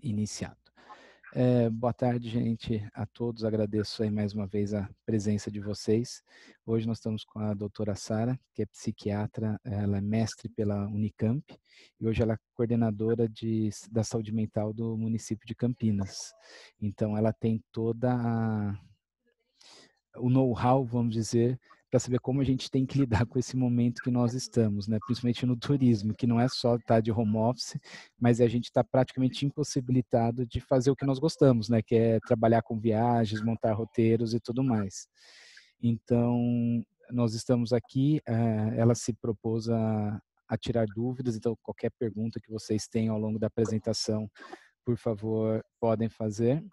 Iniciado. Boa tarde, gente, a todos. Agradeço aí mais uma vez a presença de vocês. Hoje nós estamos com a doutora Sara, que é psiquiatra, ela é mestre pela Unicamp e hoje ela é coordenadora da saúde mental do município de Campinas. Então, ela tem o know-how, vamos dizer, para saber como a gente tem que lidar com esse momento que nós estamos, né? Principalmente no turismo, que não é só estar de home office, mas a gente está praticamente impossibilitado de fazer o que nós gostamos, né? Que é trabalhar com viagens, montar roteiros e tudo mais. Então, nós estamos aqui, ela se propôs a tirar dúvidas, então qualquer pergunta que vocês tenham ao longo da apresentação, por favor, podem fazer.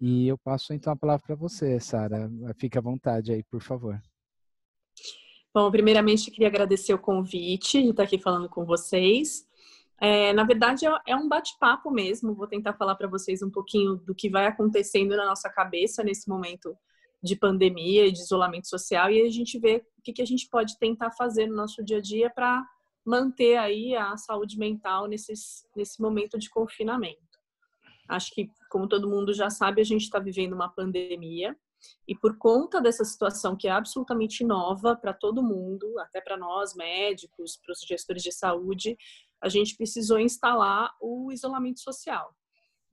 E eu passo então a palavra para você, Sara. Fique à vontade aí, por favor. Bom, primeiramente, queria agradecer o convite de estar aqui falando com vocês. Na verdade, é um bate-papo mesmo. Vou tentar falar para vocês um pouquinho do que vai acontecendo na nossa cabeça nesse momento de pandemia e de isolamento social, e a gente vê o que a gente pode tentar fazer no nosso dia a dia para manter aí a saúde mental nesse momento de confinamento. Acho que, como todo mundo já sabe, a gente está vivendo uma pandemia e por conta dessa situação que é absolutamente nova para todo mundo, até para nós médicos, para os gestores de saúde, a gente precisou instalar o isolamento social.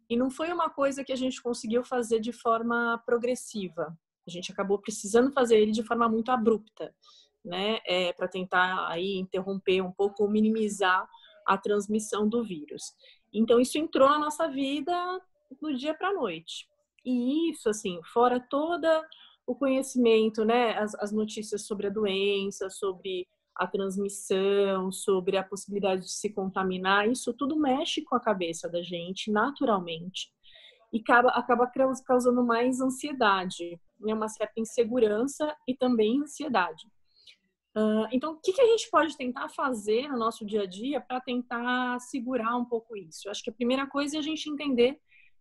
E não foi uma coisa que a gente conseguiu fazer de forma progressiva. A gente acabou precisando fazer ele de forma muito abrupta, né? Para tentar aí interromper um pouco ou minimizar a transmissão do vírus. Então, isso entrou na nossa vida do dia para a noite. E isso, assim, fora todo o conhecimento, né, as notícias sobre a doença, sobre a transmissão, sobre a possibilidade de se contaminar, isso tudo mexe com a cabeça da gente, naturalmente. E acaba causando mais ansiedade, né, uma certa insegurança e também ansiedade. Então, o que a gente pode tentar fazer no nosso dia a dia para tentar segurar um pouco isso? Eu acho que a primeira coisa é a gente entender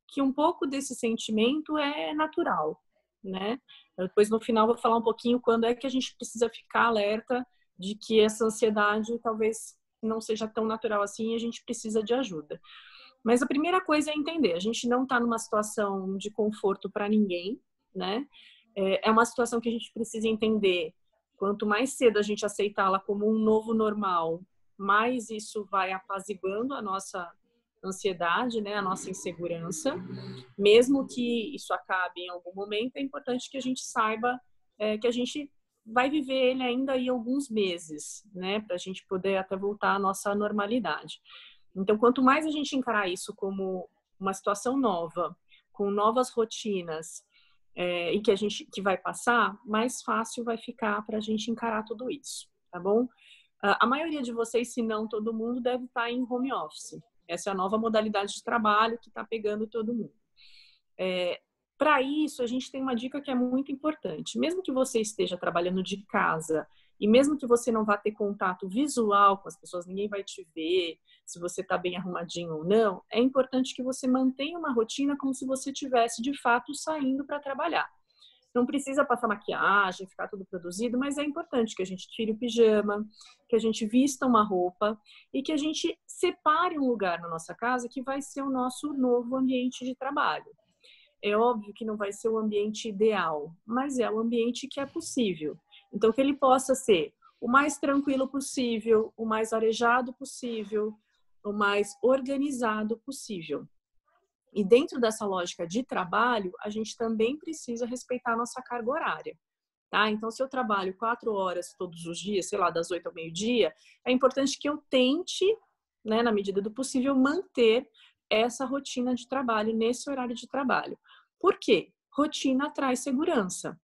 que um pouco desse sentimento é natural, né? Depois, no final, vou falar um pouquinho quando é que a gente precisa ficar alerta de que essa ansiedade talvez não seja tão natural assim e a gente precisa de ajuda. Mas a primeira coisa é entender, a gente não está numa situação de conforto para ninguém, né? É uma situação que a gente precisa entender. Quanto mais cedo a gente aceitá-la como um novo normal, mais isso vai apaziguando a nossa ansiedade, né, a nossa insegurança. Mesmo que isso acabe em algum momento, é importante que a gente saiba que a gente vai viver ele ainda aí alguns meses, né, para a gente poder até voltar à nossa normalidade. Então, quanto mais a gente encarar isso como uma situação nova, com novas rotinas, e que vai passar, mais fácil vai ficar para a gente encarar tudo isso, tá bom? A maioria de vocês, se não todo mundo, deve estar em home office. Essa é a nova modalidade de trabalho que está pegando todo mundo. Para isso, a gente tem uma dica que é muito importante. Mesmo que você esteja trabalhando de casa e mesmo que você não vá ter contato visual com as pessoas, ninguém vai te ver se você está bem arrumadinho ou não, é importante que você mantenha uma rotina como se você estivesse, de fato, saindo para trabalhar. Não precisa passar maquiagem, ficar tudo produzido, mas é importante que a gente tire o pijama, que a gente vista uma roupa e que a gente separe um lugar na nossa casa que vai ser o nosso novo ambiente de trabalho. É óbvio que não vai ser o ambiente ideal, mas é o ambiente que é possível. Então, que ele possa ser o mais tranquilo possível, o mais arejado possível, o mais organizado possível. E dentro dessa lógica de trabalho, a gente também precisa respeitar a nossa carga horária. Tá? Então, se eu trabalho 4 horas todos os dias, sei lá, das 8 ao meio-dia, é importante que eu tente, né, na medida do possível, manter essa rotina de trabalho nesse horário de trabalho. Por quê? Rotina traz segurança.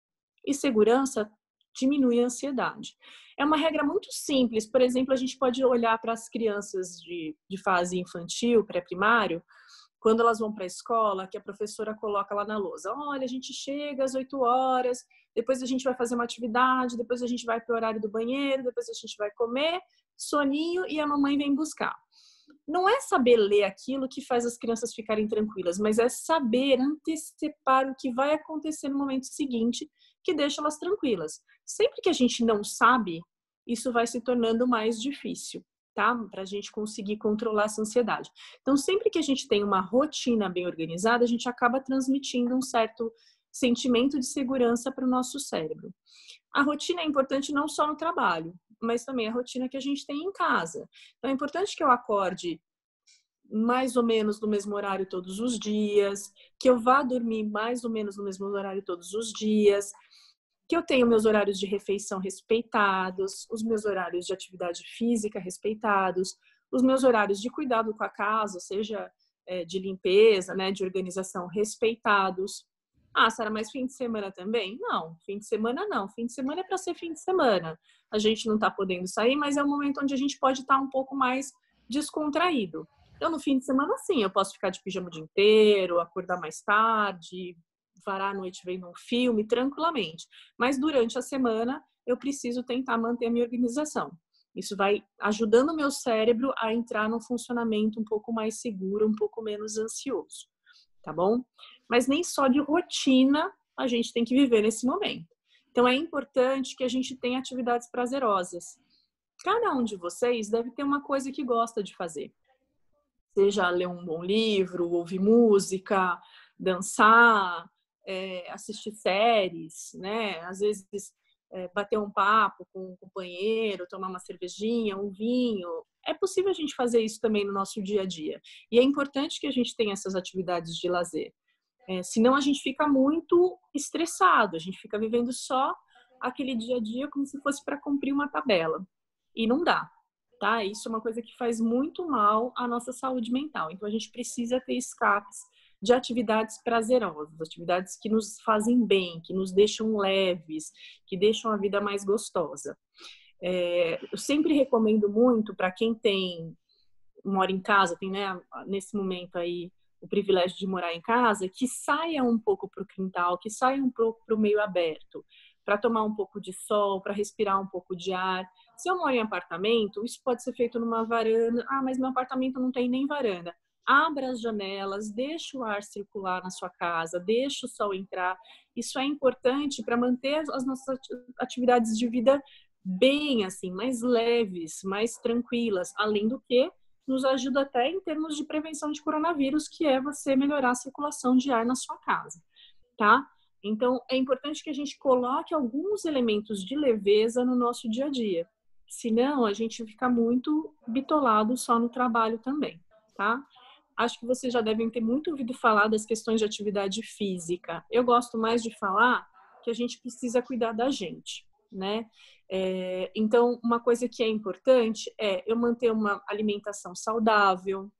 E segurança diminui a ansiedade. É uma regra muito simples. Por exemplo, a gente pode olhar para as crianças de fase infantil, pré-primário, quando elas vão para a escola, que a professora coloca lá na lousa, olha, a gente chega às 8 horas, depois a gente vai fazer uma atividade, depois a gente vai para o horário do banheiro, depois a gente vai comer, soninho e a mamãe vem buscar. Não é saber ler aquilo que faz as crianças ficarem tranquilas, mas é saber antecipar o que vai acontecer no momento seguinte, que deixa elas tranquilas. Sempre que a gente não sabe, isso vai se tornando mais difícil, tá? Para a gente conseguir controlar essa ansiedade. Então, sempre que a gente tem uma rotina bem organizada, a gente acaba transmitindo um certo sentimento de segurança para o nosso cérebro. A rotina é importante não só no trabalho, mas também a rotina que a gente tem em casa. Então, é importante que eu acorde mais ou menos no mesmo horário todos os dias, que eu vá dormir mais ou menos no mesmo horário todos os dias, que eu tenho meus horários de refeição respeitados, os meus horários de atividade física respeitados, os meus horários de cuidado com a casa, seja de limpeza, né, de organização, respeitados. Ah, Sara, mas fim de semana também? Não, fim de semana não. Fim de semana é para ser fim de semana. A gente não está podendo sair, mas é um momento onde a gente pode estar um pouco mais descontraído. Então, no fim de semana, sim, eu posso ficar de pijama o dia inteiro, acordar mais tarde, varar a noite vendo um filme tranquilamente. Mas durante a semana, eu preciso tentar manter a minha organização. Isso vai ajudando o meu cérebro a entrar num funcionamento um pouco mais seguro, um pouco menos ansioso, tá bom? Mas nem só de rotina a gente tem que viver nesse momento. Então, é importante que a gente tenha atividades prazerosas. Cada um de vocês deve ter uma coisa que gosta de fazer. Seja ler um bom livro, ouvir música, dançar, assistir séries, né? Às vezes bater um papo com um companheiro, tomar uma cervejinha, um vinho. É possível a gente fazer isso também no nosso dia a dia. E é importante que a gente tenha essas atividades de lazer. Senão a gente fica muito estressado, a gente fica vivendo só aquele dia a dia como se fosse para cumprir uma tabela. E não dá. Tá? Isso é uma coisa que faz muito mal à nossa saúde mental. Então, a gente precisa ter escapes de atividades prazerosas, atividades que nos fazem bem, que nos deixam leves, que deixam a vida mais gostosa. Eu sempre recomendo muito para quem mora em casa, tem, né, nesse momento aí o privilégio de morar em casa, que saia um pouco para o quintal, que saia um pouco para o meio aberto, para tomar um pouco de sol, para respirar um pouco de ar. Se eu moro em apartamento, isso pode ser feito numa varanda. Ah, mas meu apartamento não tem nem varanda. Abra as janelas, deixa o ar circular na sua casa, deixa o sol entrar. Isso é importante para manter as nossas atividades de vida bem, assim, mais leves, mais tranquilas. Além do que, nos ajuda até em termos de prevenção de coronavírus, que é você melhorar a circulação de ar na sua casa, tá? Então, é importante que a gente coloque alguns elementos de leveza no nosso dia a dia. Senão, a gente fica muito bitolado só no trabalho também, tá? Acho que vocês já devem ter muito ouvido falar das questões de atividade física. Eu gosto mais de falar que a gente precisa cuidar da gente, né? Então, uma coisa que é importante é eu manter uma alimentação saudável,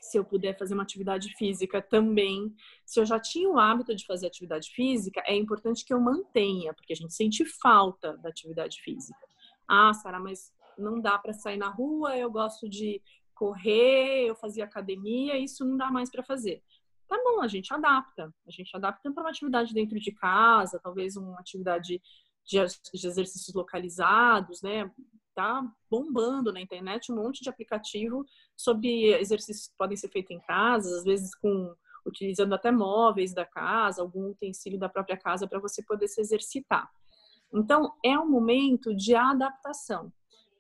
se eu puder fazer uma atividade física também. Se eu já tinha o hábito de fazer atividade física, é importante que eu mantenha, porque a gente sente falta da atividade física. Ah, Sara, mas não dá para sair na rua, eu gosto de correr, eu fazia academia, isso não dá mais para fazer. Tá bom, a gente adapta. A gente adapta para uma atividade dentro de casa, talvez uma atividade de exercícios localizados, né? Tá bombando na internet um monte de aplicativo sobre exercícios que podem ser feitos em casa, às vezes utilizando até móveis da casa, algum utensílio da própria casa para você poder se exercitar. Então, é um momento de adaptação.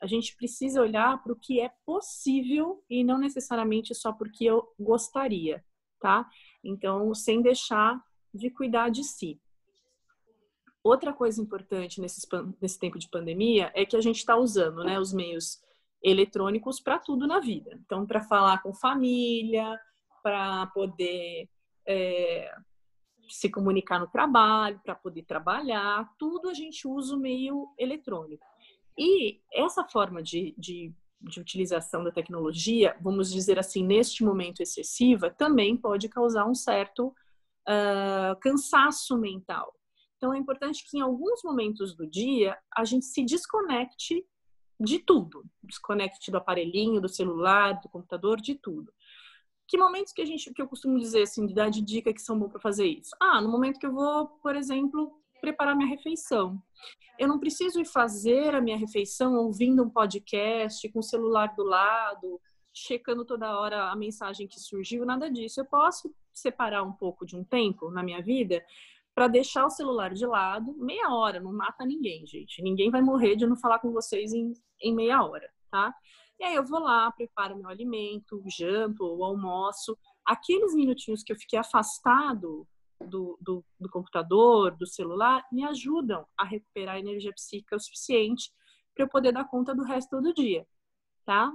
A gente precisa olhar para o que é possível e não necessariamente só porque eu gostaria, tá? Então, sem deixar de cuidar de si. Outra coisa importante nesse tempo de pandemia é que a gente está usando, né, os meios eletrônicos para tudo na vida. Então, para falar com família, para poder se comunicar no trabalho, para poder trabalhar, tudo a gente usa o meio eletrônico. E essa forma de utilização da tecnologia, vamos dizer assim, neste momento excessiva, também pode causar um certo cansaço mental. Então, é importante que em alguns momentos do dia a gente se desconecte de tudo. Desconecte do aparelhinho, do celular, do computador, de tudo. Que momentos que eu costumo dizer, assim, de dar de dica que são bons para fazer isso? No momento que eu vou, por exemplo, preparar minha refeição. Eu não preciso ir fazer a minha refeição ouvindo um podcast, com o celular do lado, checando toda hora a mensagem que surgiu, nada disso. Eu posso separar um pouco de um tempo na minha vida para deixar o celular de lado, meia hora, não mata ninguém, gente. Ninguém vai morrer de não falar com vocês em meia hora, tá? E aí eu vou lá, preparo meu alimento, janto ou almoço. Aqueles minutinhos que eu fiquei afastado do computador, do celular, me ajudam a recuperar a energia psíquica o suficiente para eu poder dar conta do resto do dia, tá?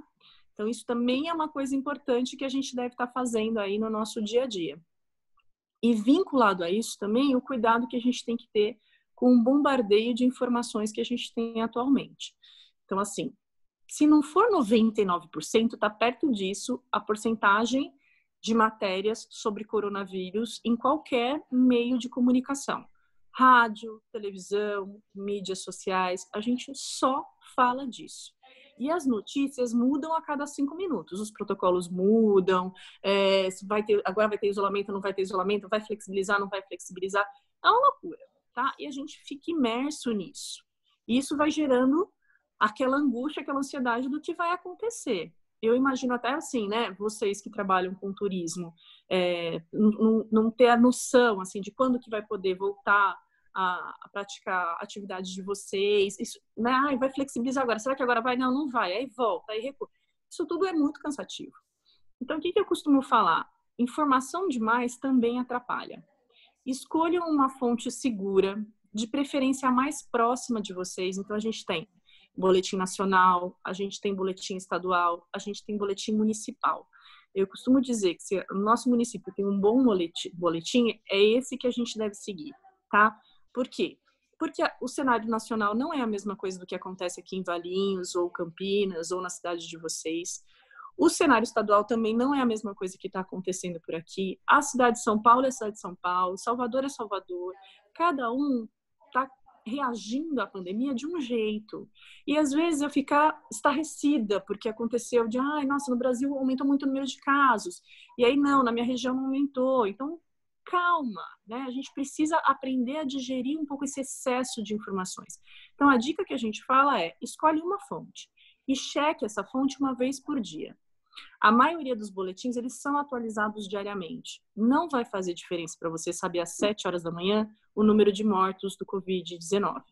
Então, isso também é uma coisa importante que a gente deve estar fazendo aí no nosso dia a dia. E vinculado a isso também, o cuidado que a gente tem que ter com o bombardeio de informações que a gente tem atualmente. Então, assim, se não for 99%, está perto disso a porcentagem de matérias sobre coronavírus em qualquer meio de comunicação. Rádio, televisão, mídias sociais, a gente só fala disso. E as notícias mudam a cada 5 minutos. Os protocolos mudam, agora vai ter isolamento, não vai ter isolamento, vai flexibilizar, não vai flexibilizar. É uma loucura, tá? E a gente fica imerso nisso. E isso vai gerando aquela angústia, aquela ansiedade do que vai acontecer. Eu imagino até assim, né? Vocês que trabalham com turismo, não ter a noção assim de quando que vai poder voltar a praticar atividades de vocês. Isso, né? Ai, vai flexibilizar agora. Será que agora vai? Não, não vai. Aí volta, aí recua. Isso tudo é muito cansativo. Então, o que eu costumo falar? Informação demais também atrapalha. Escolham uma fonte segura, de preferência a mais próxima de vocês. Então, a gente tem boletim nacional, a gente tem boletim estadual, a gente tem boletim municipal. Eu costumo dizer que se o nosso município tem um bom boletim, é esse que a gente deve seguir, tá? Por quê? Porque o cenário nacional não é a mesma coisa do que acontece aqui em Valinhos, ou Campinas, ou na cidade de vocês. O cenário estadual também não é a mesma coisa que está acontecendo por aqui. A cidade de São Paulo é a cidade de São Paulo, Salvador é Salvador. Cada um está reagindo à pandemia de um jeito. E às vezes eu fico estarrecida, porque aconteceu de, ai, nossa, no Brasil aumentou muito o número de casos. E aí, não, na minha região não aumentou. Então, calma, né? A gente precisa aprender a digerir um pouco esse excesso de informações. Então, a dica que a gente fala é, escolhe uma fonte e cheque essa fonte uma vez por dia. A maioria dos boletins, eles são atualizados diariamente. Não vai fazer diferença para você saber às 7 horas da manhã o número de mortos do Covid-19.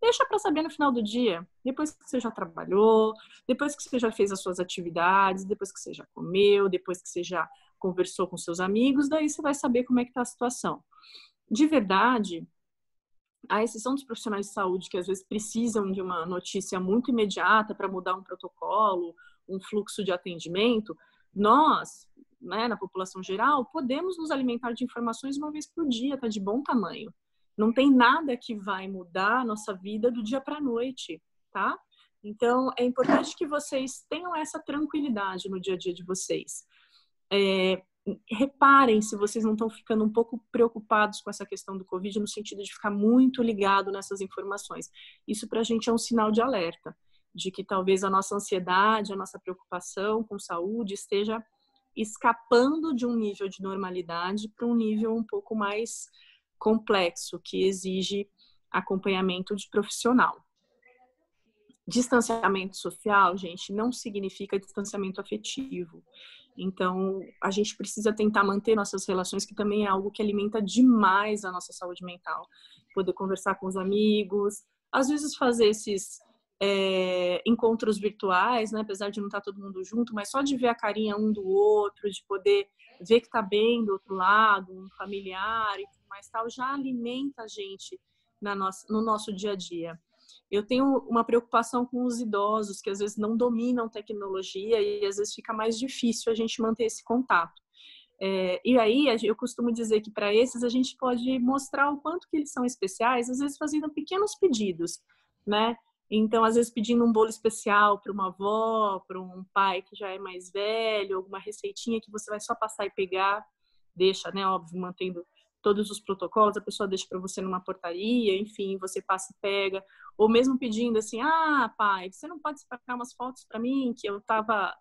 Deixa para saber no final do dia, depois que você já trabalhou, depois que você já fez as suas atividades, depois que você já comeu, depois que você já conversou com seus amigos, daí você vai saber como é que está a situação. De verdade, à exceção dos profissionais de saúde que às vezes precisam de uma notícia muito imediata para mudar um protocolo, um fluxo de atendimento, nós, né, na população geral, podemos nos alimentar de informações uma vez por dia, tá de bom tamanho. Não tem nada que vai mudar a nossa vida do dia para a noite, tá? Então, é importante que vocês tenham essa tranquilidade no dia a dia de vocês. Reparem se vocês não estão ficando um pouco preocupados com essa questão do Covid, no sentido de ficar muito ligado nessas informações. Isso para a gente é um sinal de alerta, de que talvez a nossa ansiedade, a nossa preocupação com saúde esteja escapando de um nível de normalidade para um nível um pouco mais complexo, que exige acompanhamento de profissional. Distanciamento social, gente, não significa distanciamento afetivo. Então, a gente precisa tentar manter nossas relações, que também é algo que alimenta demais a nossa saúde mental. Poder conversar com os amigos, às vezes fazer esses encontros virtuais, né? Apesar de não estar todo mundo junto, mas só de ver a carinha um do outro, de poder ver que está bem do outro lado, um familiar e tudo mais tal, já alimenta a gente no nosso dia a dia. Eu tenho uma preocupação com os idosos, que às vezes não dominam tecnologia e às vezes fica mais difícil a gente manter esse contato. E aí eu costumo dizer que para esses a gente pode mostrar o quanto que eles são especiais, às vezes fazendo pequenos pedidos, né? Então, às vezes pedindo um bolo especial para uma avó, para um pai que já é mais velho, alguma receitinha que você vai só passar e pegar, deixa, né, óbvio, mantendo todos os protocolos, a pessoa deixa para você numa portaria, enfim, você passa e pega, ou mesmo pedindo assim, pai, você não pode separar umas fotos para mim, que eu estava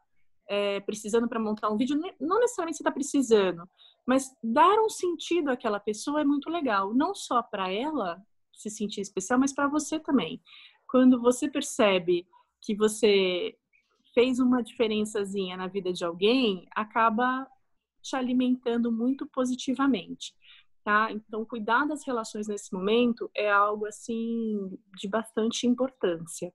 precisando para montar um vídeo, não necessariamente você está precisando, mas dar um sentido àquela pessoa é muito legal, não só para ela se sentir especial, mas para você também. Quando você percebe que você fez uma diferençazinha na vida de alguém, acaba te alimentando muito positivamente, tá? Então, cuidar das relações nesse momento é algo, assim, de bastante importância.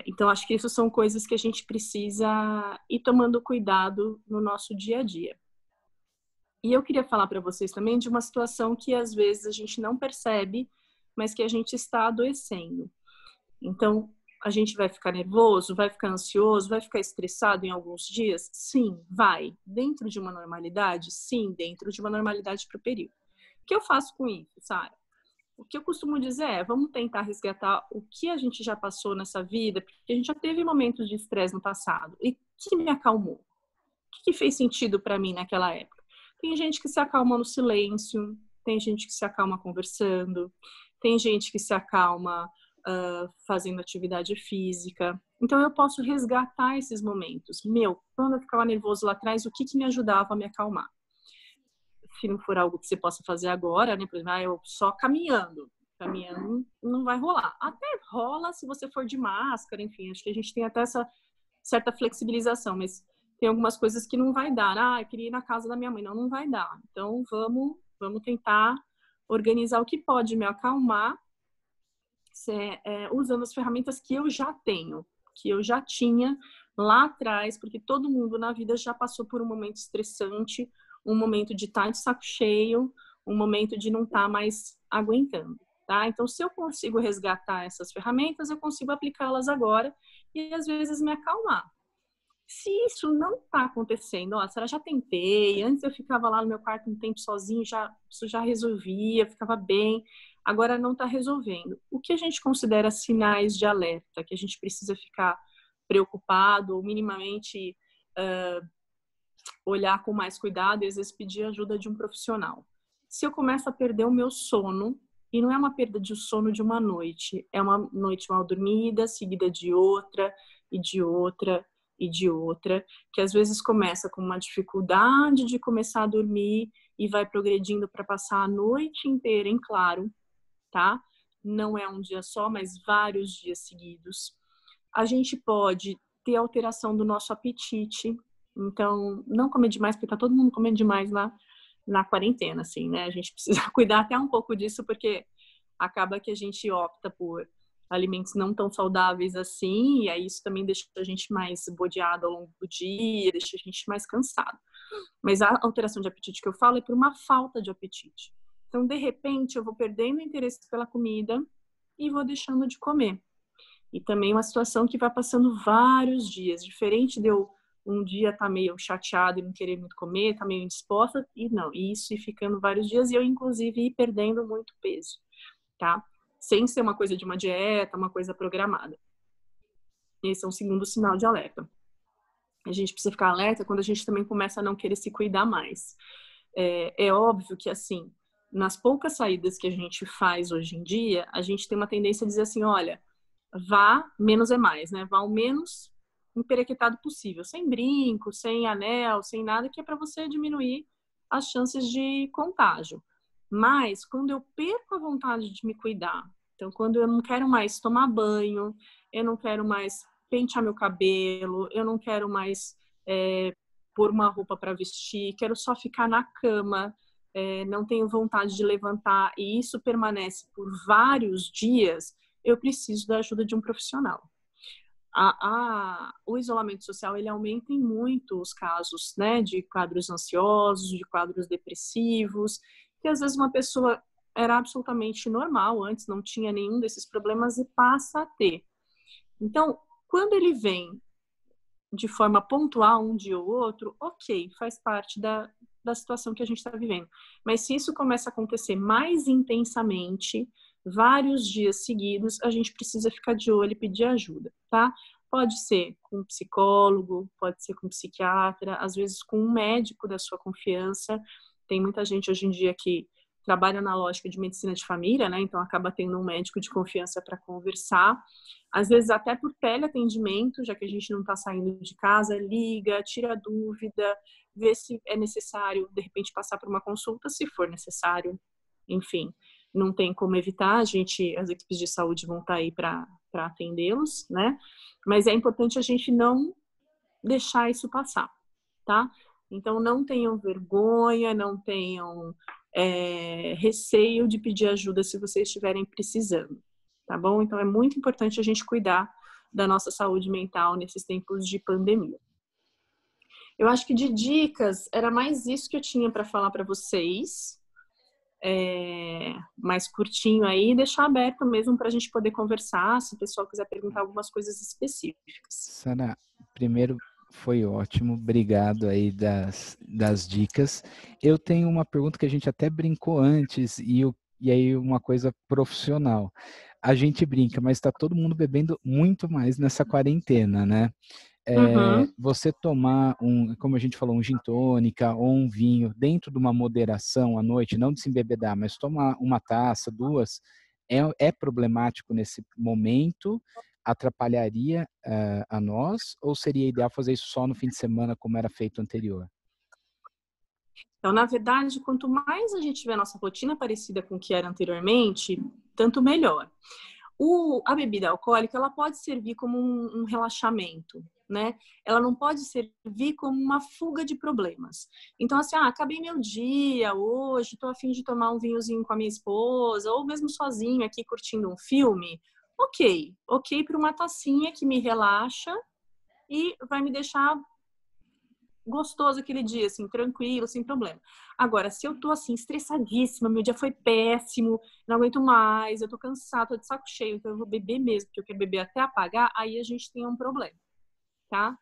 Então, acho que isso são coisas que a gente precisa ir tomando cuidado no nosso dia a dia. E eu queria falar para vocês também de uma situação que às vezes a gente não percebe, mas que a gente está adoecendo. Então, a gente vai ficar nervoso, vai ficar ansioso, vai ficar estressado em alguns dias? Sim, vai. Dentro de uma normalidade? Sim, dentro de uma normalidade para o período. O que eu faço com isso, Sara? O que eu costumo dizer é, vamos tentar resgatar o que a gente já passou nessa vida, porque a gente já teve momentos de estresse no passado. E o que me acalmou? O que fez sentido para mim naquela época? Tem gente que se acalma no silêncio, tem gente que se acalma conversando, tem gente que se acalma fazendo atividade física. Então, eu posso resgatar esses momentos. Quando eu ficava nervoso lá atrás, o que me ajudava a me acalmar? Se não for algo que você possa fazer agora, né? Por exemplo, eu só caminhando. Caminhando não vai rolar. Até rola se você for de máscara, enfim. Acho que a gente tem até essa certa flexibilização, mas tem algumas coisas que não vai dar. Eu queria ir na casa da minha mãe. Não vai dar. Então, vamos tentar organizar o que pode me acalmar, usando as ferramentas que eu já tenho, que eu já tinha lá atrás, porque todo mundo na vida já passou por um momento estressante, um momento de estar de saco cheio, um momento de não estar mais aguentando, tá? Então, se eu consigo resgatar essas ferramentas, eu consigo aplicá-las agora e, às vezes, me acalmar. Se isso não está acontecendo, Sara, já tentei, antes eu ficava lá no meu quarto um tempo sozinho, isso já resolvia, ficava bem, agora não está resolvendo. O que a gente considera sinais de alerta, que a gente precisa ficar preocupado ou minimamente olhar com mais cuidado e às vezes pedir ajuda de um profissional. Se eu começo a perder o meu sono, e não é uma perda de sono de uma noite, é uma noite mal dormida, seguida de outra, e de outra, e de outra, que às vezes começa com uma dificuldade de começar a dormir e vai progredindo para passar a noite inteira em claro, tá? Não é um dia só, mas vários dias seguidos. A gente pode ter alteração do nosso apetite, então não comer demais, porque tá todo mundo comendo demais na quarentena, assim, né? A gente precisa cuidar até um pouco disso, porque acaba que a gente opta por alimentos não tão saudáveis assim, e aí isso também deixa a gente mais bodeado ao longo do dia, deixa a gente mais cansado. Mas a alteração de apetite que eu falo é por uma falta de apetite. Então, de repente, eu vou perdendo o interesse pela comida e vou deixando de comer. E também uma situação que vai passando vários dias, diferente de eu um dia estar meio chateado e não querer muito comer, estar meio indisposta, e não, isso e ficando vários dias, e eu, inclusive, ir perdendo muito peso, tá? Sem ser uma coisa de uma dieta, uma coisa programada. Esse é um segundo sinal de alerta. A gente precisa ficar alerta quando a gente também começa a não querer se cuidar mais. É óbvio que, assim, nas poucas saídas que a gente faz hoje em dia, a gente tem uma tendência a dizer assim, olha, vá, menos é mais, né? Vá o menos emperequetado possível, sem brinco, sem anel, sem nada, que é para você diminuir as chances de contágio. Mas quando eu perco a vontade de me cuidar, então quando eu não quero mais tomar banho, eu não quero mais pentear meu cabelo, eu não quero mais pôr uma roupa para vestir, quero só ficar na cama, não tenho vontade de levantar, e isso permanece por vários dias, eu preciso da ajuda de um profissional. O isolamento social, ele aumenta em muito os casos, né, de quadros ansiosos, de quadros depressivos, que às vezes uma pessoa era absolutamente normal antes, não tinha nenhum desses problemas e passa a ter. Então, quando ele vem de forma pontual um dia ou outro, ok, faz parte da situação que a gente está vivendo. Mas se isso começa a acontecer mais intensamente, vários dias seguidos, a gente precisa ficar de olho e pedir ajuda, tá? Pode ser com um psicólogo, pode ser com um psiquiatra, às vezes com um médico da sua confiança. Tem muita gente hoje em dia que trabalha na lógica de medicina de família, né? Então acaba tendo um médico de confiança para conversar. Às vezes até por teleatendimento, já que a gente não está saindo de casa, liga, tira dúvida, vê se é necessário, de repente, passar por uma consulta, se for necessário. Enfim, não tem como evitar, as equipes de saúde vão estar aí para atendê-los, né? Mas é importante a gente não deixar isso passar, tá? Então, não tenham vergonha, não tenham receio de pedir ajuda se vocês estiverem precisando, tá bom? Então, é muito importante a gente cuidar da nossa saúde mental nesses tempos de pandemia. Eu acho que de dicas, era mais isso que eu tinha para falar para vocês. Mais curtinho aí, deixar aberto mesmo para a gente poder conversar, se o pessoal quiser perguntar algumas coisas específicas. Sara, primeiro foi ótimo, obrigado aí das dicas. Eu tenho uma pergunta que a gente até brincou antes, e aí uma coisa profissional. A gente brinca, mas está todo mundo bebendo muito mais nessa quarentena, né? Uhum. Você tomar como a gente falou, um gin tônica ou um vinho dentro de uma moderação à noite, não de se embebedar, mas tomar uma taça, duas, é problemático nesse momento? Atrapalharia a nós? Ou seria ideal fazer isso só no fim de semana, como era feito anterior? Então, na verdade, quanto mais a gente tiver a nossa rotina parecida com o que era anteriormente, tanto melhor. A bebida alcoólica, ela pode servir como um relaxamento, né? Ela não pode servir como uma fuga de problemas. Então, assim, acabei meu dia hoje, tô a fim de tomar um vinhozinho com a minha esposa, ou mesmo sozinho aqui curtindo um filme. Ok para uma tacinha que me relaxa e vai me deixar gostoso aquele dia, assim, tranquilo, sem problema. Agora, se eu tô, assim, estressadíssima, meu dia foi péssimo, não aguento mais, eu tô cansada, tô de saco cheio, então eu vou beber mesmo, porque eu quero beber até apagar, aí a gente tem um problema, tá?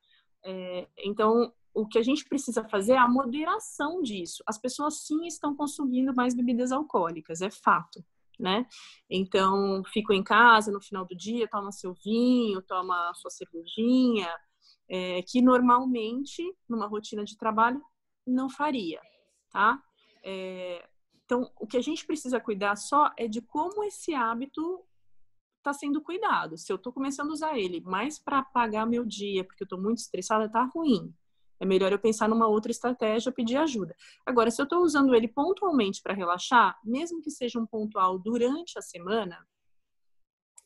Então, o que a gente precisa fazer é a moderação disso. As pessoas, sim, estão consumindo mais bebidas alcoólicas, é fato, né? Então, fico em casa no final do dia, toma seu vinho, toma sua cervejinha, que normalmente, numa rotina de trabalho, não faria, tá? Então, o que a gente precisa cuidar só é de como esse hábito está sendo cuidado. Se eu estou começando a usar ele mais para apagar meu dia, porque eu estou muito estressada, tá ruim. É melhor eu pensar numa outra estratégia, pedir ajuda. Agora, se eu estou usando ele pontualmente para relaxar, mesmo que seja um pontual durante a semana,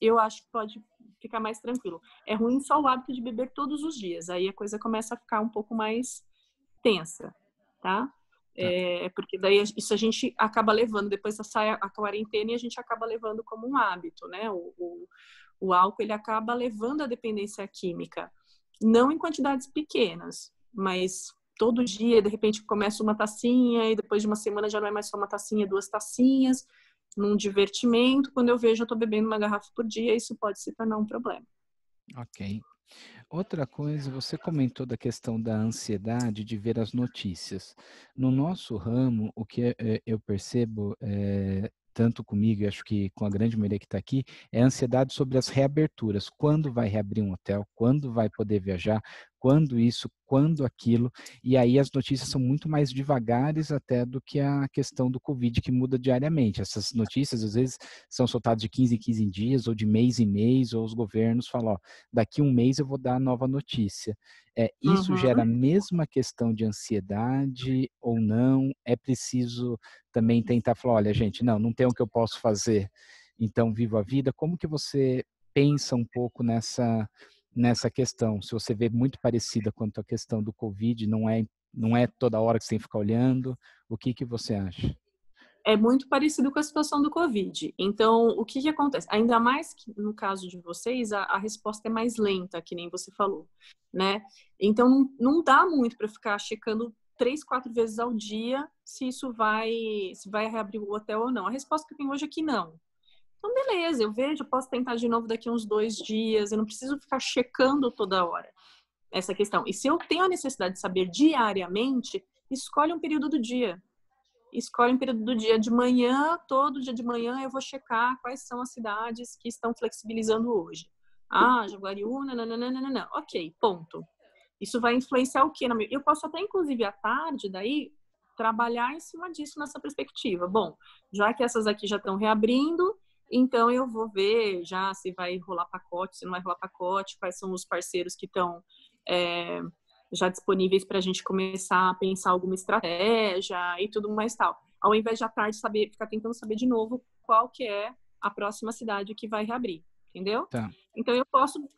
eu acho que pode ficar mais tranquilo. É ruim só o hábito de beber todos os dias. Aí a coisa começa a ficar um pouco mais tensa, tá? Tá. Porque daí isso a gente acaba levando, depois sai a quarentena e a gente acaba levando como um hábito, né? O álcool, ele acaba levando a dependência química. Não em quantidades pequenas, mas todo dia, de repente, começa uma tacinha e depois de uma semana já não é mais só uma tacinha, duas tacinhas, num divertimento. Quando eu vejo, eu tô bebendo uma garrafa por dia, isso pode se tornar um problema. Ok. Outra coisa, você comentou da questão da ansiedade de ver as notícias. No nosso ramo, o que eu percebo, tanto comigo e acho que com a grande maioria que está aqui, é a ansiedade sobre as reaberturas. Quando vai reabrir um hotel? Quando vai poder viajar? Quando isso? Quando aquilo? E aí as notícias são muito mais devagares até do que a questão do Covid, que muda diariamente. Essas notícias, às vezes, são soltadas de 15 em 15 dias, ou de mês em mês, ou os governos falam, ó, daqui um mês eu vou dar a nova notícia. Isso gera a Uhum. mesma questão de ansiedade ou não? É preciso também tentar falar, olha, gente, não tem o que eu posso fazer, então vivo a vida. Como que você pensa um pouco nessa questão? Se você vê muito parecida quanto à questão do Covid, não é toda hora que você tem que ficar olhando, o que você acha? É muito parecido com a situação do Covid. Então, o que acontece? Ainda mais que no caso de vocês, a resposta é mais lenta, que nem você falou, né? Então, não dá muito para ficar checando 3, 4 vezes ao dia se vai reabrir o hotel ou não. A resposta que eu tenho hoje é que não. Então, beleza, eu vejo, eu posso tentar de novo daqui a uns 2 dias, eu não preciso ficar checando toda hora essa questão. E se eu tenho a necessidade de saber diariamente, escolhe um período do dia. Escolhe um período do dia de manhã, todo dia de manhã eu vou checar quais são as cidades que estão flexibilizando hoje. Jaguariúna, nananana. Ok, ponto. Isso vai influenciar o quê? Eu posso até, inclusive, à tarde, daí, trabalhar em cima disso nessa perspectiva. Bom, já que essas aqui já estão reabrindo, então eu vou ver já se vai rolar pacote, se não vai rolar pacote, quais são os parceiros que estão já disponíveis para a gente começar a pensar alguma estratégia e tudo mais tal. Ao invés de à tarde ficar tentando saber de novo qual que é a próxima cidade que vai reabrir, entendeu? Tá. Então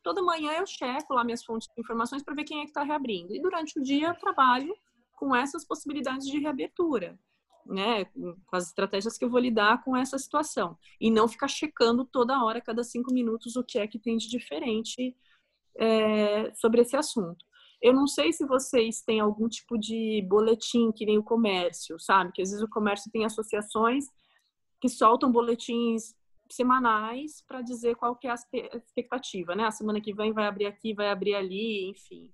toda manhã eu checo lá minhas fontes de informações para ver quem é que está reabrindo. E durante o dia eu trabalho com essas possibilidades de reabertura, né? Com as estratégias que eu vou lidar com essa situação. E não ficar checando toda hora, cada 5 minutos, o que é que tem de diferente sobre esse assunto. Eu não sei se vocês têm algum tipo de boletim que nem o comércio, sabe? Que às vezes o comércio tem associações que soltam boletins semanais para dizer qual que é a expectativa, né? A semana que vem vai abrir aqui, vai abrir ali, enfim.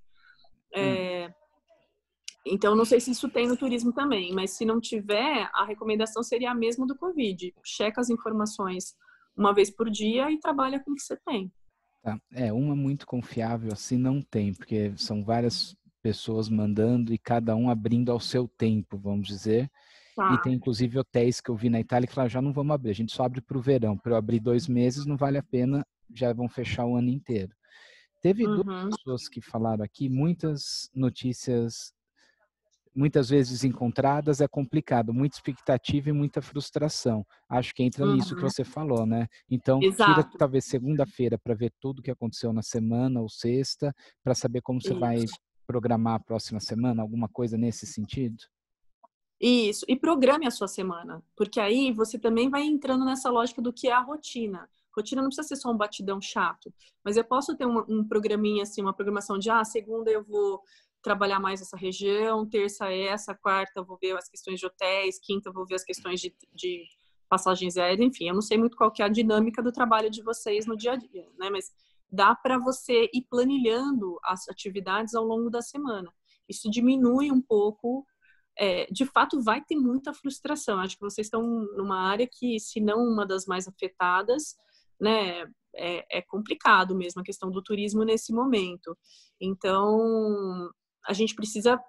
Então, não sei se isso tem no turismo também, mas se não tiver, a recomendação seria a mesma do Covid. Checa as informações uma vez por dia e trabalha com o que você tem. Tá. Uma muito confiável assim não tem, porque são várias pessoas mandando e cada um abrindo ao seu tempo, vamos dizer. E Tá. tem inclusive hotéis que eu vi na Itália que falaram, já não vamos abrir, a gente só abre para o verão. Para eu abrir 2 meses não vale a pena, já vão fechar o ano inteiro. Teve 2 Uhum. pessoas que falaram aqui, muitas notícias, muitas vezes desencontradas, é complicado, muita expectativa e muita frustração. Acho que entra nisso que Uhum. você falou, né? Então, tira Exato. talvez segunda-feira para ver tudo o que aconteceu na semana ou sexta, para saber como você vai Isso. programar a próxima semana, alguma coisa nesse sentido? Isso. E programe a sua semana, porque aí você também vai entrando nessa lógica do que é a rotina. Rotina não precisa ser só um batidão chato, mas eu posso ter um programinha assim, uma programação de segunda eu vou trabalhar mais essa região, terça essa, quarta eu vou ver as questões de hotéis, quinta eu vou ver as questões de passagens aéreas, enfim, eu não sei muito qual que é a dinâmica do trabalho de vocês no dia a dia, né? Mas dá para você ir planilhando as atividades ao longo da semana. Isso diminui um pouco. De fato, vai ter muita frustração. Acho que vocês estão numa área que, se não uma das mais afetadas, né, é complicado mesmo a questão do turismo nesse momento. Então, a gente precisa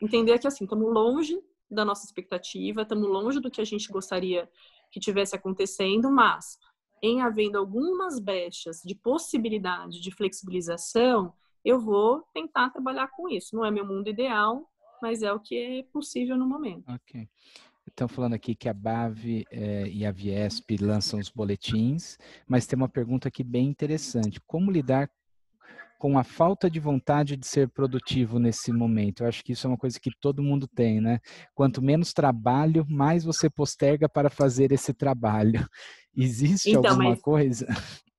entender que, assim, estamos longe da nossa expectativa, estamos longe do que a gente gostaria que tivesse acontecendo, mas, em havendo algumas brechas de possibilidade de flexibilização, eu vou tentar trabalhar com isso. Não é meu mundo ideal, mas é o que é possível no momento. Ok. Estão falando aqui que a BAV e a Viesp lançam os boletins, mas tem uma pergunta aqui bem interessante. Como lidar com a falta de vontade de ser produtivo nesse momento? Eu acho que isso é uma coisa que todo mundo tem, né? Quanto menos trabalho, mais você posterga para fazer esse trabalho. Existe Então, alguma mas coisa?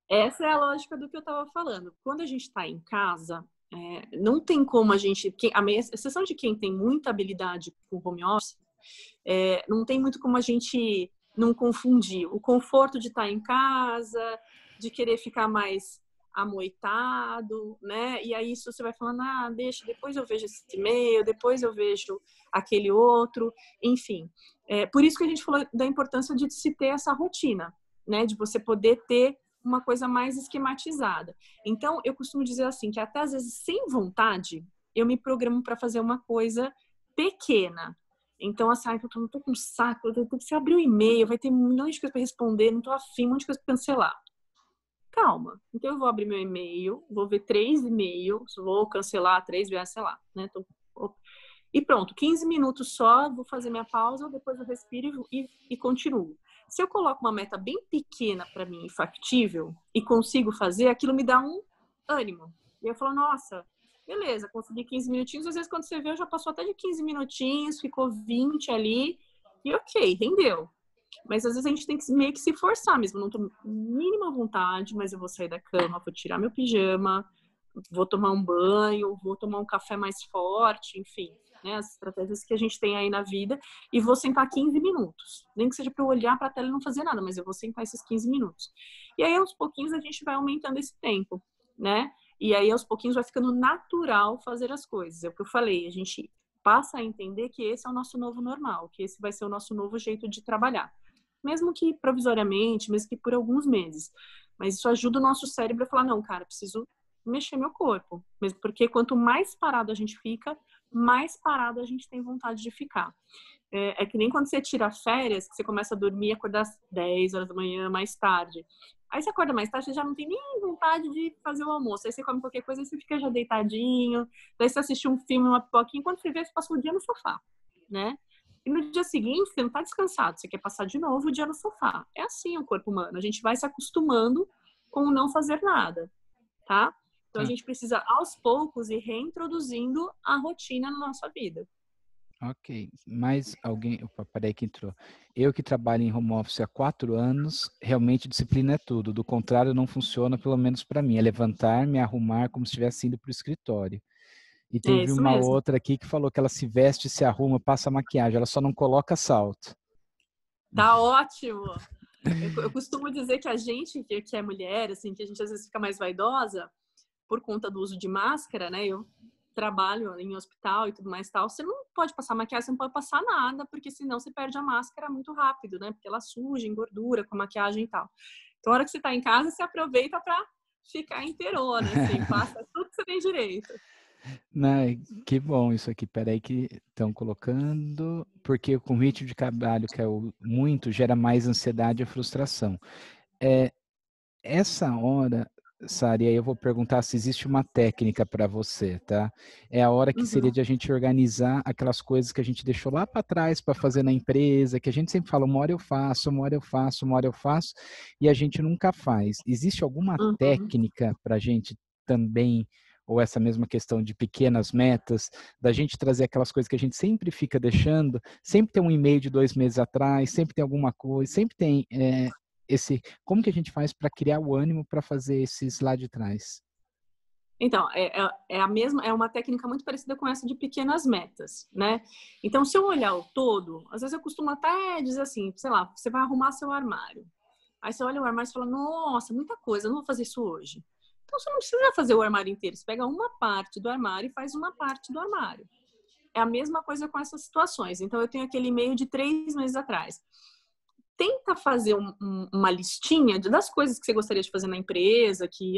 essa é a lógica do que eu estava falando. Quando a gente está em casa, não tem como a gente, a exceção de quem tem muita habilidade com home office, não tem muito como a gente não confundir o conforto de estar em casa, de querer ficar mais amoitado, né? E aí isso você vai falando, deixa, depois eu vejo esse e-mail, depois eu vejo aquele outro, enfim. Por isso que a gente falou da importância de se ter essa rotina, né? De você poder ter uma coisa mais esquematizada. Então, eu costumo dizer assim, que até às vezes sem vontade, eu me programo para fazer uma coisa pequena. Então, assim, eu não tô com saco, você abrir o e-mail, vai ter um monte de coisa para responder, não tô afim, um monte de coisa para cancelar. Calma. Então, eu vou abrir meu e-mail, vou ver 3 e-mails, vou cancelar 3 vezes, sei lá, né? E pronto, 15 minutos só, vou fazer minha pausa, depois eu respiro e continuo. Se eu coloco uma meta bem pequena para mim e factível e consigo fazer, aquilo me dá um ânimo. E eu falo, nossa, beleza, consegui 15 minutinhos. Às vezes, quando você vê, já passou até de 15 minutinhos, ficou 20 ali. E ok, rendeu. Mas às vezes a gente tem que meio que se forçar mesmo. Não tô mínima vontade, mas eu vou sair da cama, vou tirar meu pijama, vou tomar um banho, vou tomar um café mais forte, enfim. Né, as estratégias que a gente tem aí na vida, e vou sentar 15 minutos. Nem que seja para eu olhar para a tela e não fazer nada, mas eu vou sentar esses 15 minutos. E aí, aos pouquinhos, a gente vai aumentando esse tempo, né? E aí, aos pouquinhos, vai ficando natural fazer as coisas. É o que eu falei, a gente passa a entender que esse é o nosso novo normal, que esse vai ser o nosso novo jeito de trabalhar. Mesmo que provisoriamente, mesmo que por alguns meses. Mas isso ajuda o nosso cérebro a falar, não, cara, preciso mexer meu corpo. Mesmo porque quanto mais parado a gente fica, mais parado a gente tem vontade de ficar. É que nem quando você tira férias, que você começa a dormir e acordar às 10 horas da manhã, mais tarde. Aí você acorda mais tarde, você já não tem nem vontade de fazer o almoço. Aí você come qualquer coisa, aí você fica já deitadinho. Daí você assiste um filme, uma pipoquinha, enquanto você vê, você passa o dia no sofá, né? E no dia seguinte, você não tá descansado, você quer passar de novo o dia no sofá. É assim o corpo humano, a gente vai se acostumando com o não fazer nada, tá? Então, a gente precisa, aos poucos, ir reintroduzindo a rotina na nossa vida. Ok, mais alguém? Opa, peraí que entrou. Eu que trabalho em home office há 4 anos, realmente disciplina é tudo. Do contrário, não funciona, pelo menos para mim. É levantar, me arrumar como se estivesse indo para o escritório. E É teve isso uma mesmo. outra aqui que falou que ela se veste, se arruma, passa maquiagem, ela só não coloca salto. Tá ótimo! Eu costumo dizer que a gente que é mulher, assim, que a gente às vezes fica mais vaidosa por conta do uso de máscara, né? Eu trabalho em hospital e tudo mais tal. Você não pode passar maquiagem, você não pode passar nada, porque senão você perde a máscara muito rápido, né? Porque ela suja, engordura com a maquiagem e tal. Então, na hora que você tá em casa, você aproveita para ficar inteirona, assim, passa tudo que você tem direito. Não, que bom isso aqui. Peraí que estão colocando, porque com o ritmo de trabalho que é muito, gera mais ansiedade e frustração. Essa hora, Sari, aí eu vou perguntar se existe uma técnica para você, tá? É a hora que seria Uhum, de a gente organizar aquelas coisas que a gente deixou lá para trás para fazer na empresa, que a gente sempre fala, uma hora eu faço, uma hora eu faço, uma hora eu faço, e a gente nunca faz. Existe alguma uhum. técnica para a gente também, ou essa mesma questão de pequenas metas, da gente trazer aquelas coisas que a gente sempre fica deixando, sempre tem um e-mail de 2 meses atrás, sempre tem alguma coisa, sempre tem como que a gente faz para criar o ânimo para fazer esses lá de trás? Então, é a mesma, é uma técnica muito parecida com essa de pequenas metas, né? Então, se eu olhar o todo, às vezes eu costumo até dizer assim, sei lá, você vai arrumar seu armário. Aí você olha o armário e fala, nossa, muita coisa, eu não vou fazer isso hoje. Então, você não precisa fazer o armário inteiro. Você pega uma parte do armário e faz uma parte do armário. É a mesma coisa com essas situações. Então, eu tenho aquele e-mail de 3 meses atrás. Tenta fazer uma listinha das coisas que você gostaria de fazer na empresa, que,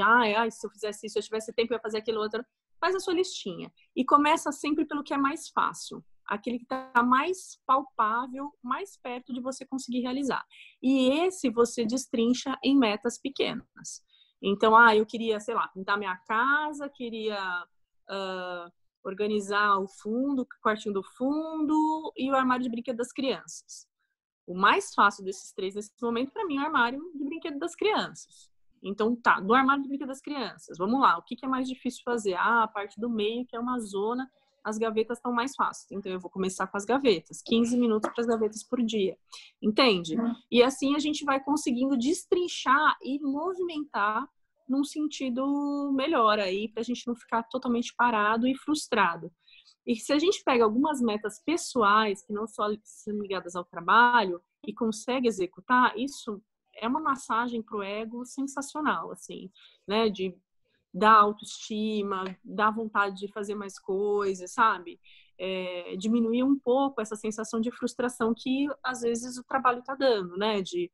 se eu fizesse isso, se eu tivesse tempo, eu ia fazer aquilo outro. Faz a sua listinha. E começa sempre pelo que é mais fácil. Aquele que está mais palpável, mais perto de você conseguir realizar. E esse você destrincha em metas pequenas. Então, eu queria, sei lá, pintar minha casa, queria organizar o fundo, o quartinho do fundo e o armário de brinquedo das crianças. O mais fácil desses três nesse momento, para mim, é o armário de brinquedo das crianças. Então, tá, do armário de brinquedo das crianças, vamos lá, o que é mais difícil fazer? A parte do meio, que é uma zona, as gavetas estão mais fáceis. Então, eu vou começar com as gavetas, 15 minutos para as gavetas por dia. Entende? E assim a gente vai conseguindo destrinchar e movimentar num sentido melhor aí, para a gente não ficar totalmente parado e frustrado. E se a gente pega algumas metas pessoais, que não só são ligadas ao trabalho, e consegue executar, isso é uma massagem para o ego sensacional, assim, né? De dar autoestima, dar vontade de fazer mais coisas, sabe? Diminuir um pouco essa sensação de frustração que, às vezes, o trabalho está dando, né? De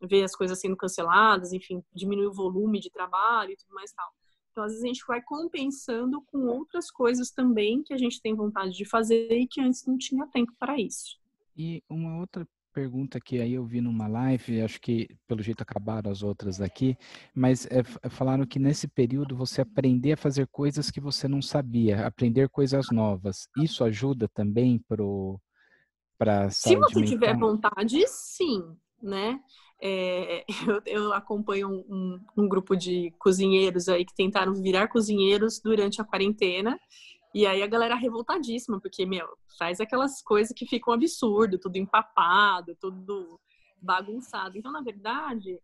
ver as coisas sendo canceladas, enfim, diminuir o volume de trabalho e tudo mais tal. Então, às vezes, a gente vai compensando com outras coisas também que a gente tem vontade de fazer e que antes não tinha tempo para isso. E uma outra pergunta que aí eu vi numa live, acho que pelo jeito acabaram as outras aqui, mas falaram que nesse período você aprender a fazer coisas que você não sabia, aprender coisas novas. Isso ajuda também para a Se saúde você tiver mental? vontade, sim, né? Eu acompanho um grupo de cozinheiros aí que tentaram virar cozinheiros durante a quarentena. E aí a galera revoltadíssima, porque, faz aquelas coisas que ficam absurdo, tudo empapado, tudo bagunçado. Então, na verdade,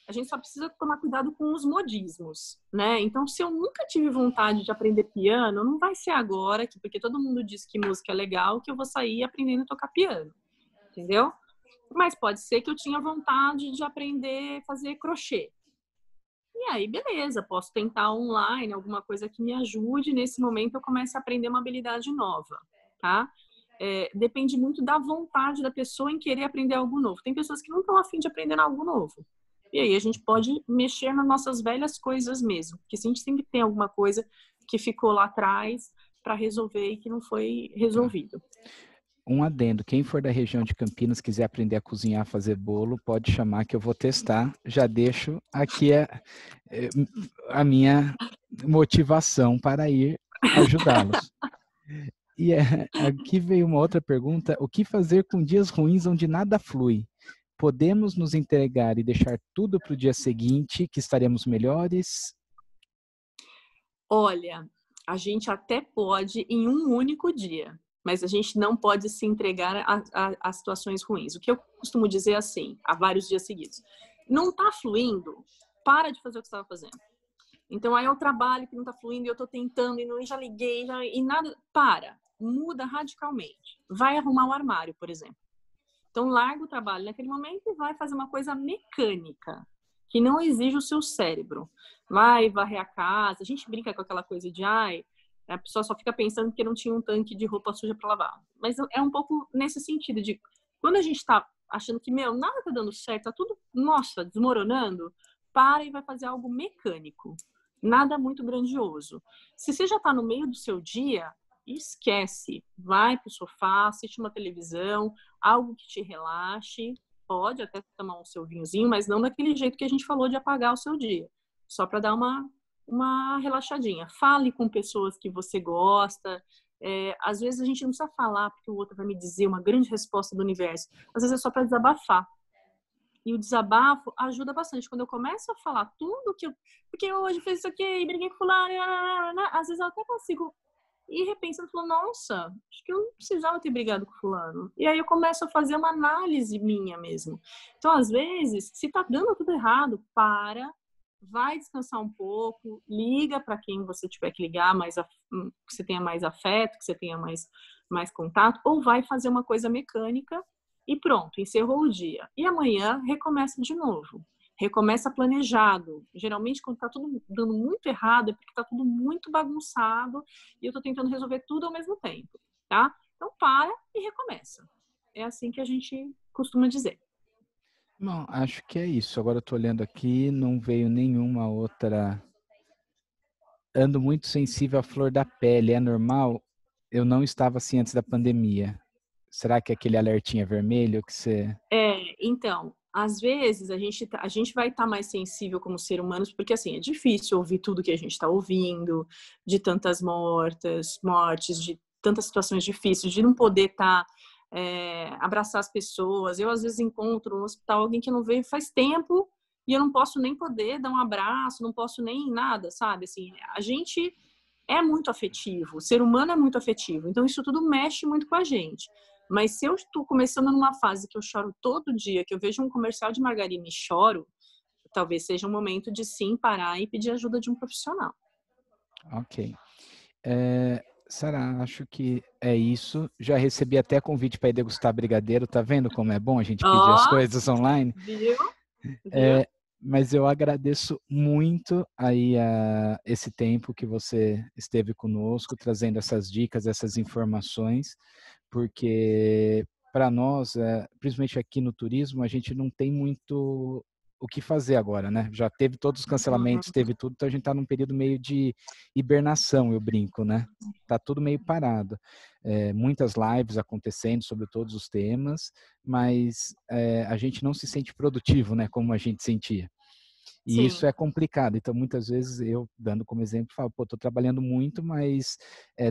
a gente só precisa tomar cuidado com os modismos, né? Então, se eu nunca tive vontade de aprender piano, não vai ser agora, porque todo mundo diz que música é legal, que eu vou sair aprendendo a tocar piano, entendeu? Mas pode ser que eu tinha vontade de aprender a fazer crochê. E aí, beleza, posso tentar online, alguma coisa que me ajude. Nesse momento, eu começo a aprender uma habilidade nova, tá? Depende muito da vontade da pessoa em querer aprender algo novo. Tem pessoas que não estão afim de aprender algo novo. E aí, a gente pode mexer nas nossas velhas coisas mesmo. Porque se a gente sempre tem alguma coisa que ficou lá atrás para resolver e que não foi Tá. resolvido. Um adendo, quem for da região de Campinas, quiser aprender a cozinhar, fazer bolo, pode chamar que eu vou testar. Já deixo aqui a minha motivação para ir ajudá-los. E aqui veio uma outra pergunta: o que fazer com dias ruins onde nada flui? Podemos nos entregar e deixar tudo para o dia seguinte, que estaremos melhores? Olha, a gente até pode em um único dia, mas a gente não pode se entregar a situações ruins. O que eu costumo dizer assim, há vários dias seguidos. Não está fluindo, para de fazer o que você estava fazendo. Então, aí é o trabalho que não está fluindo e eu estou tentando e já liguei e nada. Muda radicalmente. Vai arrumar o armário, por exemplo. Então, larga o trabalho naquele momento e vai fazer uma coisa mecânica, que não exige o seu cérebro. Vai varrer a casa. A gente brinca com aquela coisa de, a pessoa só fica pensando que não tinha um tanque de roupa suja para lavar. Mas é um pouco nesse sentido de, quando a gente está achando que, nada tá dando certo, tá tudo, nossa, desmoronando, para e vai fazer algo mecânico. Nada muito grandioso. Se você já está no meio do seu dia, esquece. Vai para o sofá, assiste uma televisão, algo que te relaxe. Pode até tomar um seu vinhozinho, mas não daquele jeito que a gente falou de apagar o seu dia. Só para dar uma relaxadinha. Fale com pessoas que você gosta. Às vezes a gente não precisa falar porque o outro vai me dizer uma grande resposta do universo. Às vezes é só para desabafar. E o desabafo ajuda bastante. Quando eu começo a falar tudo que eu... Porque hoje fiz isso aqui, briguei com fulano, às vezes eu até consigo ir repensando, falando, nossa, acho que eu não precisava ter brigado com fulano. E aí eu começo a fazer uma análise minha mesmo. Então, às vezes, se tá dando tudo errado, vai descansar um pouco, liga para quem você tiver que ligar, que você tenha mais afeto, que você tenha mais contato, ou vai fazer uma coisa mecânica e pronto, encerrou o dia. E amanhã recomeça de novo. Recomeça planejado. Geralmente, quando está tudo dando muito errado, é porque está tudo muito bagunçado e eu estou tentando resolver tudo ao mesmo tempo, tá? Então, para e recomeça. É assim que a gente costuma dizer. Bom, acho que é isso. Agora eu tô olhando aqui, não veio nenhuma outra. Ando muito sensível à flor da pele, é normal? Eu não estava assim antes da pandemia. Será que é aquele alertinha vermelho que você... Então, às vezes a gente vai estar mais sensível como ser humanos, porque assim, é difícil ouvir tudo que a gente está ouvindo, de tantas mortes, de tantas situações difíceis, de não poder abraçar as pessoas. Eu, às vezes, encontro no hospital alguém que não veio faz tempo e eu não posso nem poder dar um abraço, não posso nem nada, sabe? Assim, a gente é muito afetivo, o ser humano é muito afetivo, então isso tudo mexe muito com a gente. Mas se eu estou começando numa fase que eu choro todo dia, que eu vejo um comercial de margarina e choro, talvez seja um momento de sim parar e pedir ajuda de um profissional. Ok. Sara, acho que é isso. Já recebi até convite para ir degustar brigadeiro. Tá vendo como é bom a gente pedir as coisas online? Viu? Mas eu agradeço muito aí esse tempo que você esteve conosco, trazendo essas dicas, essas informações, porque para nós, principalmente aqui no turismo, a gente não tem muito o que fazer agora, né? Já teve todos os cancelamentos, teve tudo, então a gente está num período meio de hibernação, eu brinco, né? Tá tudo meio parado. Muitas lives acontecendo sobre todos os temas, mas a gente não se sente produtivo, né? Como a gente sentia. E Sim. isso é complicado. Então, muitas vezes eu, dando como exemplo, falo, tô trabalhando muito, mas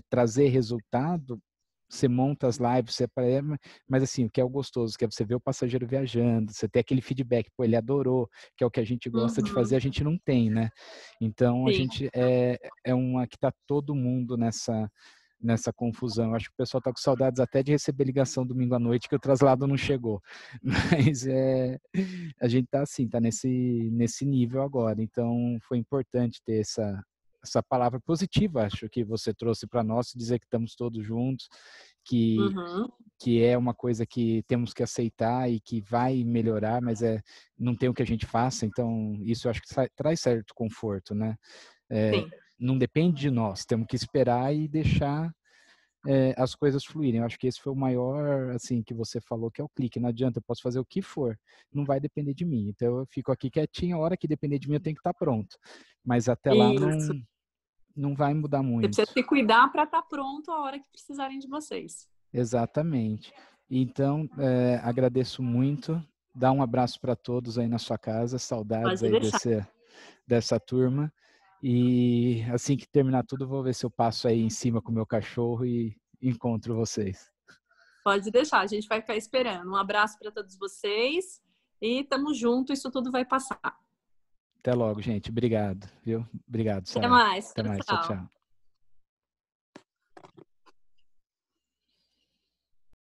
trazer resultado, você monta as lives, mas assim, o que é o gostoso, que é você ver o passageiro viajando, você ter aquele feedback, ele adorou, que é o que a gente gosta de fazer, a gente não tem, né? Então, a gente que tá todo mundo nessa confusão. Acho que o pessoal está com saudades até de receber ligação domingo à noite que o traslado não chegou. Mas a gente está assim, está nesse nível agora. Então foi importante ter essa palavra positiva, acho que você trouxe para nós, dizer que estamos todos juntos, que é uma coisa que temos que aceitar e que vai melhorar, mas não tem o que a gente faça. Então isso eu acho que traz certo conforto, né? Não depende de nós, temos que esperar e deixar as coisas fluírem. Eu acho que esse foi o maior, assim, que você falou, que é o clique. Não adianta, eu posso fazer o que for, não vai depender de mim. Então eu fico aqui quietinho, a hora que depender de mim eu tenho que estar pronto. Mas até lá não vai mudar muito. Você precisa se cuidar para estar pronto a hora que precisarem de vocês. Exatamente. Então, agradeço muito. Dá um abraço para todos aí na sua casa. Saudades aí dessa turma. E assim que terminar tudo, vou ver se eu passo aí em cima com o meu cachorro e encontro vocês. Pode deixar, a gente vai ficar esperando. Um abraço para todos vocês e tamo junto, isso tudo vai passar. Até logo, gente. Obrigado, viu? Obrigado, Sara. Até mais. Até mais. Tchau, tchau.